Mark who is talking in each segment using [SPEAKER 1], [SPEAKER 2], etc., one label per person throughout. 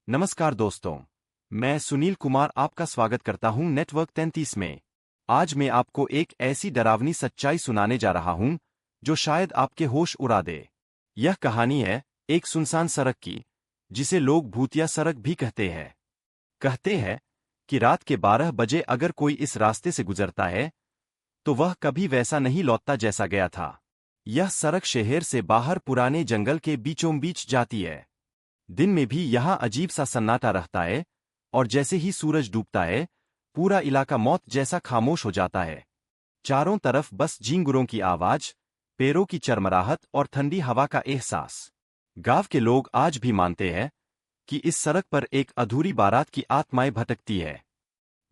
[SPEAKER 1] नमस्कार दोस्तों, मैं सुनील कुमार आपका स्वागत करता हूं नेटवर्क 33 में। आज मैं आपको एक ऐसी डरावनी सच्चाई सुनाने जा रहा हूं जो शायद आपके होश उड़ा दे। यह कहानी है एक सुनसान सड़क की, जिसे लोग भूतिया सड़क भी कहते हैं। कहते हैं कि रात के 12 बजे अगर कोई इस रास्ते से गुजरता है तो वह कभी वैसा नहीं लौटता जैसा गया था। यह सड़क शहर से बाहर पुराने जंगल के बीचों बीच जाती है। दिन में भी यहाँ अजीब सा सन्नाटा रहता है, और जैसे ही सूरज डूबता है पूरा इलाका मौत जैसा खामोश हो जाता है। चारों तरफ बस झींगुरों की आवाज, पेड़ों की चरमराहट और ठंडी हवा का एहसास। गांव के लोग आज भी मानते हैं कि इस सड़क पर एक अधूरी बारात की आत्माएं भटकती है।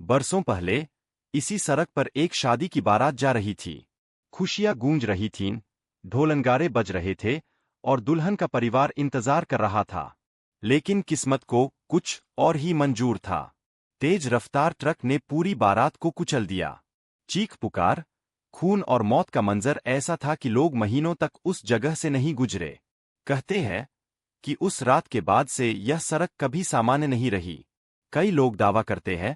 [SPEAKER 1] बरसों पहले इसी सड़क पर एक शादी की बारात जा रही थी। खुशियां गूंज रही थीं, ढोलनगारे बज रहे थे और दुल्हन का परिवार इंतजार कर रहा था। लेकिन किस्मत को कुछ और ही मंजूर था। तेज रफ्तार ट्रक ने पूरी बारात को कुचल दिया। चीख पुकार, खून और मौत का मंजर ऐसा था कि लोग महीनों तक उस जगह से नहीं गुजरे। कहते हैं कि उस रात के बाद से यह सड़क कभी सामान्य नहीं रही। कई लोग दावा करते हैं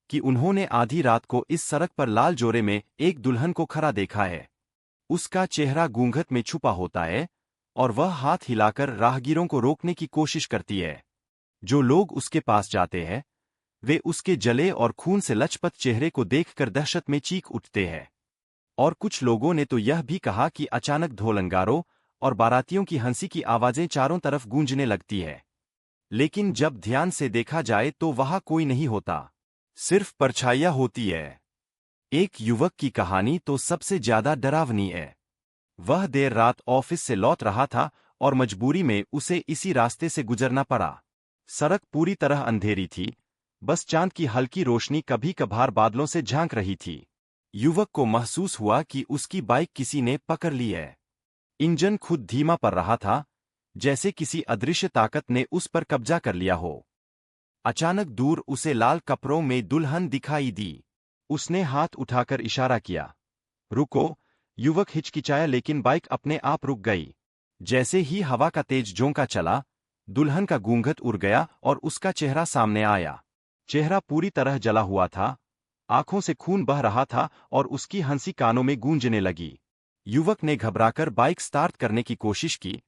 [SPEAKER 1] कि उन्होंने आधी रात को इस सड़क पर लाल जोरे में एक दुल्हन को खड़ा देखा है। उसका चेहरा घूंघट में छुपा होता है और वह हाथ हिलाकर राहगीरों को रोकने की कोशिश करती है। जो लोग उसके पास जाते हैं वे उसके जले और खून से लथपथ चेहरे को देखकर दहशत में चीख उठते हैं। और कुछ लोगों ने तो यह भी कहा कि अचानक ढोलनगारों और बारातियों की हंसी की आवाजें चारों तरफ गूंजने लगती है। लेकिन जब ध्यान से देखा जाए तो वहां कोई नहीं होता, सिर्फ परछाइयां होती है। एक युवक की कहानी तो सबसे ज्यादा डरावनी है। वह देर रात ऑफिस से लौट रहा था और मजबूरी में उसे इसी रास्ते से गुजरना पड़ा। सड़क पूरी तरह अंधेरी थी, बस चांद की हल्की रोशनी कभी कभार बादलों से झांक रही थी। युवक को महसूस हुआ कि उसकी बाइक किसी ने पकड़ ली है। इंजन खुद धीमा पड़ रहा था, जैसे किसी अदृश्य ताकत ने उस पर कब्जा कर लिया हो। अचानक दूर उसे लाल कपड़ों में दुल्हन दिखाई दी। उसने हाथ उठाकर इशारा किया, रुको। युवक हिचकिचाया लेकिन बाइक अपने आप रुक गई। जैसे ही हवा का तेज झोंका चला, दुल्हन का घूंघट उड़ गया और उसका चेहरा सामने आया। चेहरा पूरी तरह जला हुआ था, आंखों से खून बह रहा था और उसकी हंसी कानों में गूंजने लगी। युवक ने घबराकर बाइक स्टार्ट करने की कोशिश की,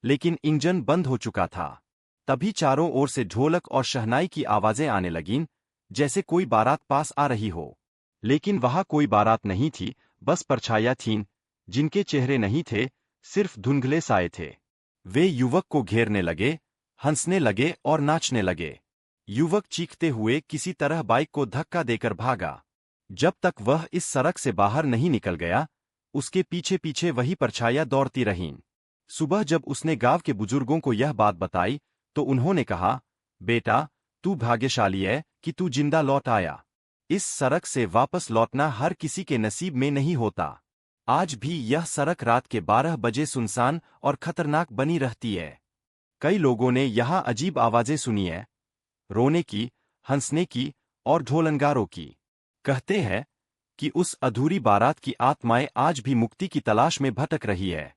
[SPEAKER 1] लेकिन इंजन बंद हो चुका था। तभी चारों ओर से ढोलक और शहनाई की आवाजें आने लगीं, जैसे कोई बारात पास आ रही हो। लेकिन वहां कोई बारात नहीं थी, बस परछाइयां थीं, जिनके चेहरे नहीं थे, सिर्फ धुंधले साए थे। वे युवक को घेरने लगे, हंसने लगे और नाचने लगे। युवक चीखते हुए किसी तरह बाइक को धक्का देकर भागा। जब तक वह इस सड़क से बाहर नहीं निकल गया, उसके पीछे पीछे वही परछाइयां दौड़ती रहीं। सुबह जब उसने गांव के बुजुर्गों को यह बात बताई तो उन्होंने कहा, बेटा, तू भाग्यशाली है कि तू जिंदा लौट आया। इस सड़क से वापस लौटना हर किसी के नसीब में नहीं होता। आज भी यह सड़क रात के 12 बजे सुनसान और खतरनाक बनी रहती है। कई लोगों ने यहाँ अजीब आवाजें सुनी है, रोने की, हंसने की और ढोलनगारों की। कहते हैं कि उस अधूरी बारात की आत्माएं आज भी मुक्ति की तलाश में भटक रही है।